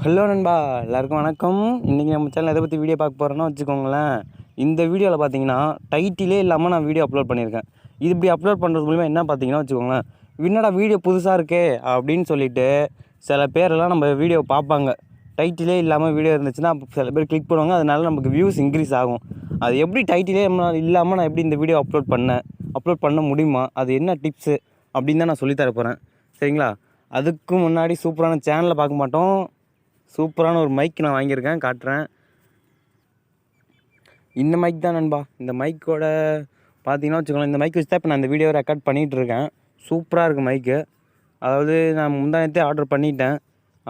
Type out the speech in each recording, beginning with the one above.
Hello நண்பா, எல்லாருக்கும் வணக்கம். இன்றைக்கி நம்ம சேனல் எதை பற்றி வீடியோ பார்க்க போகிறோன்னா வச்சுக்கோங்களேன். இந்த வீடியோவில் பார்த்தீங்கன்னா டைட்டிலே இல்லாமல் நான் வீடியோ அப்லோட் பண்ணியிருக்கேன். இது இப்படி அப்லோட் பண்ணுறது மூலிமா என்ன பார்த்தீங்கன்னா வச்சுக்கோங்களேன், என்னடா வீடியோ புதுசாக இருக்கே அப்படின்னு சொல்லிட்டு சில பேரெல்லாம் நம்ம வீடியோ பார்ப்பாங்க. டைட்டிலே இல்லாமல் வீடியோ இருந்துச்சுன்னா சில பேர் கிளிக் பண்ணுவாங்க. அதனால நமக்கு வியூஸ் இன்க்ரீஸ் ஆகும். அது எப்படி டைட்டிலே இல்லாமல் நான் எப்படி இந்த வீடியோ அப்லோட் பண்ண முடியுமா, அது என்ன டிப்ஸு அப்படின்னு தான் நான் சொல்லித்தர போகிறேன். சரிங்களா? அதுக்கு முன்னாடி சூப்பரான சேனலில் பார்க்க மாட்டோம், சூப்பரான ஒரு மைக் நான் வாங்கியிருக்கேன், காட்டுறேன். இந்த மைக் தான் நண்பா. இந்த மைக்கோட பார்த்தீங்கன்னா வச்சுக்கோங்களேன், இந்த மைக் வச்சு தான் இப்போ நான் இந்த வீடியோ ரெக்கார்ட் பண்ணிகிட்ருக்கேன். சூப்பராக இருக்குது மைக்கு. அதாவது நான் முந்தானத்தே ஆர்டர் பண்ணிட்டேன்.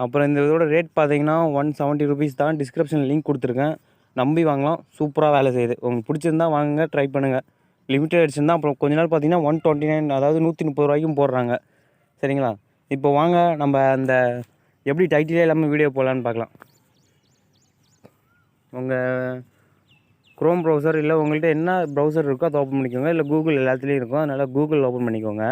அப்புறம் இந்த இதோட ரேட் பார்த்தீங்கன்னா 170 rupees தான். டிஸ்கிரிப்ஷனில் லிங்க் கொடுத்துருக்கேன், நம்பி வாங்கலாம். சூப்பராக வேலை செய்யுது. உங்களுக்கு பிடிச்சிருந்தா வாங்குங்க, ட்ரை பண்ணுங்கள். லிமிட்டட் எடிஷன் தான். அப்புறம் கொஞ்ச நாள் பார்த்தீங்கன்னா 129, அதாவது 130 ரூபாய்க்கும் போடுறாங்க. சரிங்களா? இப்போ வாங்க நம்ம அந்த எப்படி டைட்டிலே இல்லாமல் வீடியோ போடலான்னு பார்க்கலாம். உங்கள் க்ரோம் ப்ரௌசர் இல்லை உங்கள்கிட்ட என்ன ப்ரௌசர் இருக்கோ அதை ஓப்பன் பண்ணிக்கோங்க. இல்லை கூகுள் எல்லாத்துலேயும் இருக்கும், அதனால் கூகுள் ஓப்பன் பண்ணிக்கோங்க.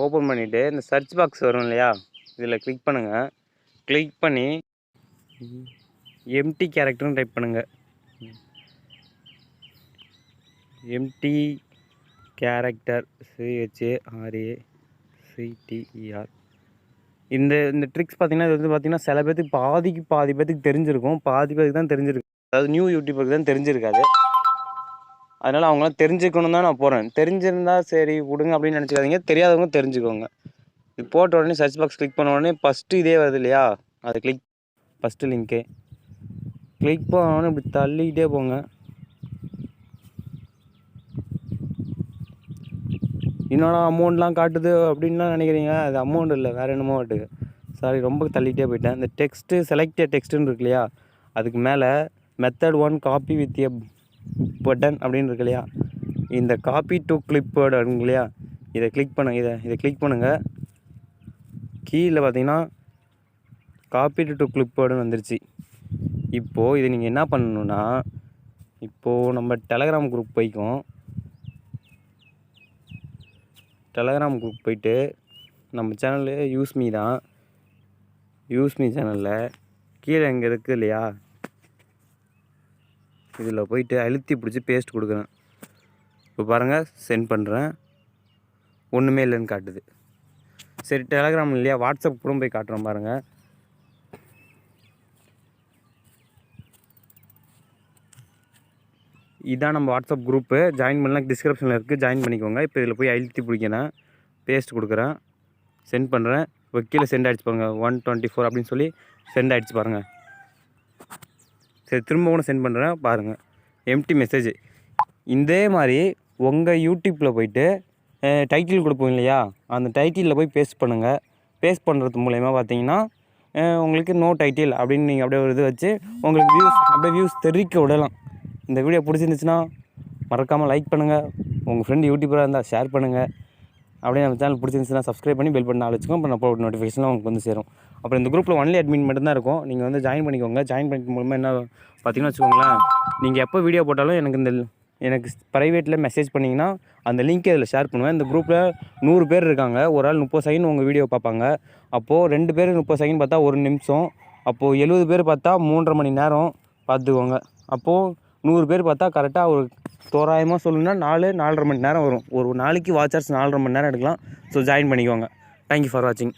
ஓப்பன் பண்ணிவிட்டு இந்த சர்ச் பாக்ஸ் வரும் இல்லையா, இதில் கிளிக் பண்ணுங்கள். கிளிக் பண்ணி எம்டி கேரக்டர்னு டைப் பண்ணுங்கள். Empty character CHARACTER. இந்த ட்ரிக்ஸ் பார்த்தீங்கன்னா இது வந்து பார்த்தீங்கன்னா சில பேருக்கு பாதி பேருக்கு தெரிஞ்சிருக்கும், பாதி பேருக்கு தான் தெரிஞ்சிருக்கு. அதாவது நியூ யூடியூபருக்கு தான் தெரிஞ்சிருக்காது. அதனால் அவங்களாம் தெரிஞ்சுக்கணும் தான் நான் போகிறேன். தெரிஞ்சிருந்தா சரி விடுங்க அப்படின்னு நினச்சிக்காதீங்க, தெரியாதவங்க தெரிஞ்சுக்கோங்க. இது போட்ட உடனே சர்ச் பாக்ஸ் கிளிக் பண்ண உடனே ஃபஸ்ட்டு இதே வருது இல்லையா, அதை ஃபஸ்ட்டு லிங்க்கு கிளிக் பண்ண உடனே இப்படி தள்ளிக்கிட்டே போங்க. என்னடா அமௌண்ட்லாம் காட்டுது அப்படின்லாம் நினைக்கிறீங்க, அது அமௌண்ட் இல்லை, வேறு என்னமோ காட்டுது. சாரி, ரொம்ப தள்ளிகிட்டே போயிட்டேன். இந்த செலக்டட் டெக்ஸ்ட்டுன்னு இருக்கு இல்லையா, அதுக்கு மேலே method 1 copy with a button அப்படின்னு இருக்கு இல்லையா, இந்த காப்பி டு கிளிப்போர்டு இருக்கு இல்லையா, இதை கிளிக் பண்ணுங்கள். கீழே பார்த்தீங்கன்னா காப்பி டு கிளிப்போர்டுன்னு வந்துருச்சு. இப்போது இதை நீங்கள் என்ன பண்ணணுன்னா, இப்போது நம்ம டெலகிராம் குரூப் போயிட்டு நம்ம சேனலு யூஸ்மீ தான். யூஸ்மீ சேனலில் கீழே இங்கே இருக்குது இல்லையா, இதில் போயிட்டு அழுத்தி பிடிச்சி பேஸ்ட் கொடுக்குறேன். இப்போ பாருங்கள், சென்ட் பண்ணுறேன், ஒன்றுமே இல்லைன்னு காட்டுது. சரி, டெலகிராம் இல்லையா, வாட்ஸ்அப் கூட போய் காட்டுறோம் பாருங்கள். இதான் நம்ம வாட்ஸ்அப் குரூப்பு. ஜாயின் பண்ணலாம், டிஸ்கிரிப்ஷனில் இருக்குது, ஜாயின் பண்ணிக்கோங்க. இப்போ இதில் போய் அழுத்தி பிடிக்கிறேன், பேஸ்ட் கொடுக்குறேன், சென்ட் பண்ணுறேன். இப்போ கீழே சென்ட் ஆகிடுச்சு பாருங்கள், 124 அப்படின்னு சொல்லி சென்ட் ஆகிடுச்சு பாருங்கள். சரி, திரும்ப கூட சென்ட் பண்ணுறேன் பாருங்கள், எம்டி மெசேஜ். இதே மாதிரி உங்கள் யூடியூப்பில் போயிட்டு டைட்டில் கொடுப்போம் இல்லையா, அந்த டைட்டிலில் போய் பேஸ்ட் பண்ணுங்கள். பேஸ்ட் பண்ணுறது மூலயமா பார்த்தீங்கன்னா உங்களுக்கு நோ டைட்டில் அப்படின்னு நீங்கள் அப்படியே ஒரு இது வச்சு உங்களுக்கு வியூஸ் தெரிவிக்க விடலாம். இந்த வீடியோ பிடிச்சிருந்துச்சுன்னா மறக்காமல் லைக் பண்ணுங்கள். உங்கள் ஃப்ரெண்டு யூடியூபராக இருந்தால் ஷேர் பண்ணுங்கள். அப்படியே நம்ம சேனல் பிடிச்சிருந்துச்சுன்னா சப்ஸ்கிரைப் பண்ணி பெல் பட்டன் வச்சுக்கோங்க. அப்புறம் நான் போட நோட்டிஃபிகேஷன்லாம் உங்களுக்கு வந்து சேரும். அப்புறம் இந்த குரூப்பில் ஒன்லி அட்மின் மட்டும்தான் இருக்கும், நீங்கள் வந்து ஜாயின் பண்ணிக்கோங்க. ஜாயின் பண்ணிக்க மூலமாக என்ன பார்த்தீங்கன்னா வச்சுக்கோங்களேன், நீங்கள் எப்போ வீடியோ போட்டாலும் எனக்கு ப்ரைவேட்டில் மெசேஜ் பண்ணிங்கன்னா அந்த லிங்க்கை இதில் ஷேர் பண்ணுவேன். இந்த குரூப்பில் 100 பேர் இருக்காங்க. ஒரு ஆள் 30 செகண்ட் உங்கள் வீடியோ பார்ப்பாங்க. அப்போது 2 பேர் 30 செகண்ட் பார்த்தா 1 நிமிஷம். அப்போது 70 பேர் பார்த்தா 3.5 மணி நேரம் பார்த்துக்கோங்க. அப்போது 100 பேர் பார்த்தா கரெக்டாக ஒரு தோராயமாக சொல்லணுன்னா 4-4.5 மணி நேரம் வரும். ஒரு நாளைக்கு வாட்சர்ஸ் 4.5 மணி நேரம் எடுக்கலாம். ஸோ ஜாயின் பண்ணிக்கோங்க. தேங்க்யூ ஃபார் வாட்சிங்.